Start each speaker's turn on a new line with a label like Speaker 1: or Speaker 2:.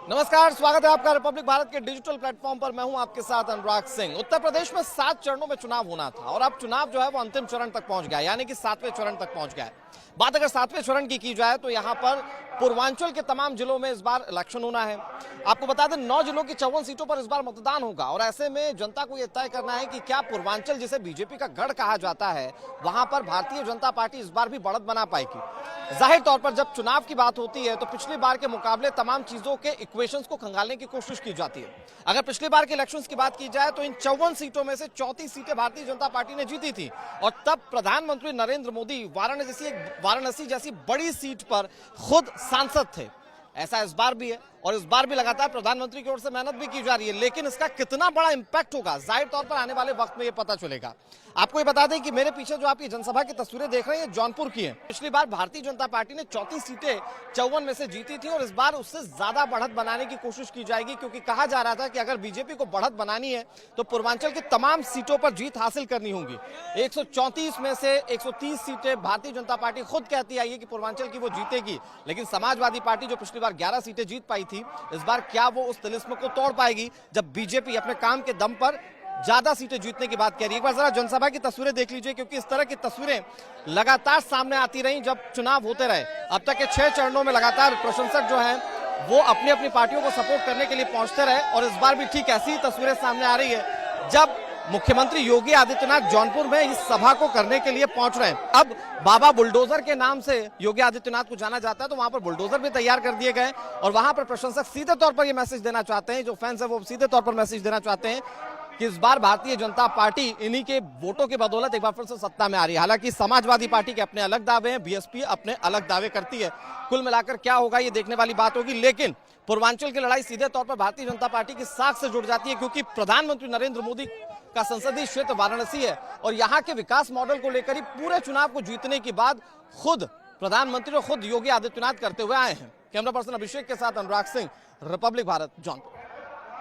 Speaker 1: नमस्कार, स्वागत है आपका रिपब्लिक भारत के डिजिटल प्लेटफॉर्म पर। मैं हूं आपके साथ अनुराग सिंह। उत्तर प्रदेश में 7 चरणों में चुनाव होना था और अब चुनाव जो है वो अंतिम चरण तक पहुंच गया, यानी कि 7वें चरण तक पहुंच गया है। बात अगर 7वें चरण की जाए तो यहां पर पूर्वांचल के तमाम जिलों में इस बार इलेक्शन होना है। आपको बता दें 9 जिलों की 54 सीटों पर इस बार मतदान होगा और ऐसे में जनता को यह तय करना है कि क्या पूर्वांचल, जिसे बीजेपी का गढ़ कहा जाता है, वहां पर भारतीय जनता पार्टी इस बार भी बढ़त बना पाएगी। जाहिर तौर पर जब चुनाव की बात होती है तो पिछली बार के मुकाबले तमाम चीजों के इक्वेशंस को खंगालने की कोशिश की जाती है। अगर पिछली बार के इलेक्शंस की बात की जाए तो इन 54 सीटों में से 34 सीटें भारतीय जनता पार्टी ने जीती थी और तब प्रधानमंत्री नरेंद्र मोदी वाराणसी जैसी बड़ी सीट पर खुद सांसद थे। ऐसा इस बार भी है और इस बार भी लगातार प्रधानमंत्री की ओर से मेहनत भी की जा रही है, लेकिन इसका कितना बड़ा इंपैक्ट होगा जाहिर तौर पर आने वाले वक्त में यह पता चलेगा। आपको ये बता दें कि मेरे पीछे जो आप ये जनसभा की तस्वीरें देख रहे हैं, ये जौनपुर की है। पिछली बार भारतीय जनता पार्टी ने 34 सीटें 54 में से जीती थी और इस बार उससे ज्यादा बढ़त बनाने की कोशिश की जाएगी, क्योंकि कहा जा रहा था कि अगर बीजेपी को बढ़त बनानी है तो पूर्वांचल की तमाम सीटों पर जीत हासिल करनी होगी। 134 में से 130 सीटें भारतीय जनता पार्टी खुद कहती आई है कि पूर्वांचल की वो जीतेगी, लेकिन समाजवादी पार्टी जो पिछली बार 11 सीटें जीत पाई थी, इस बार क्या वो उस तिलिस्म को तोड़ पाएगी जब बीजेपी अपने काम के दम पर ज्यादा सीटें जीतने की बात कह रही है। एक बार जरा जनसभा की तस्वीरें देख लीजिए, क्योंकि इस तरह की तस्वीरें लगातार सामने आती रही जब चुनाव होते रहे। अब तक के 6 चरणों में लगातार प्रशंसक जो हैं वो अपनी अपनी पार्टियों को सपोर्ट करने के लिए पहुंचते रहे और इस बार भी ठीक ऐसी ही तस्वीरें सामने आ रही है जब मुख्यमंत्री योगी आदित्यनाथ जौनपुर में इस सभा को करने के लिए पहुंच रहे हैं। अब बाबा बुलडोजर के नाम से योगी आदित्यनाथ को जाना जाता है, तो वहां पर बुलडोजर भी तैयार कर दिए गए और वहां पर प्रशंसक सीधे तौर पर यह मैसेज देना चाहते हैं, जो फैंस है वो सीधे तौर पर मैसेज देना चाहते हैं कि इस बार भारतीय जनता पार्टी इन्हीं के वोटों की बदौलत एक बार फिर से सत्ता में आ रही है। हालांकि समाजवादी पार्टी के अपने अलग दावे हैं, बीएसपी अपने अलग दावे करती है। कुल मिलाकर क्या होगा ये देखने वाली बात होगी, लेकिन पूर्वांचल की लड़ाई सीधे तौर पर भारतीय जनता पार्टी की साख से जुड़ जाती है, क्योंकि प्रधानमंत्री नरेंद्र मोदी का संसदीय क्षेत्र वाराणसी है और यहाँ के विकास मॉडल को लेकर ही पूरे चुनाव को जीतने की बात खुद प्रधानमंत्री और खुद योगी आदित्यनाथ करते हुए आए हैं। कैमरा पर्सन अभिषेक के साथ अनुराग सिंह, रिपब्लिक भारत, जौनपुर।